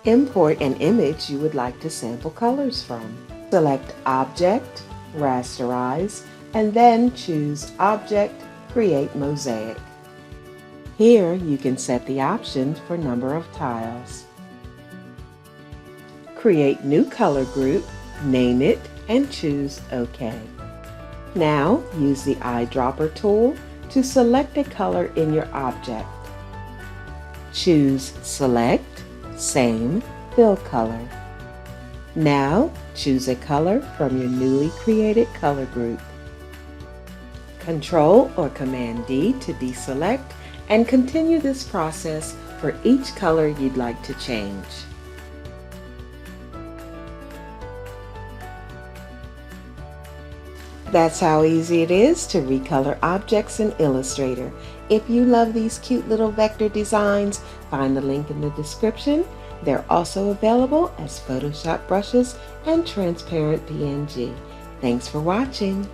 Import an image you would like to sample colors from. Select Object, Rasterize, and then choose Object, Create Mosaic. Here you can set the options for number of tiles. Create new color group, name it, and choose OK. Now use the eyedropper tool to select a color in your object. Choose Select, Same, Fill Color. Now choose a color from your newly created color group. Control or Command D to deselect, and continue this process for each color you'd like to change. That's how easy it is to recolor objects in Illustrator. If you love these cute little vector designs, find the link in the description. They're also available as Photoshop brushes and transparent PNG. Thanks for watching.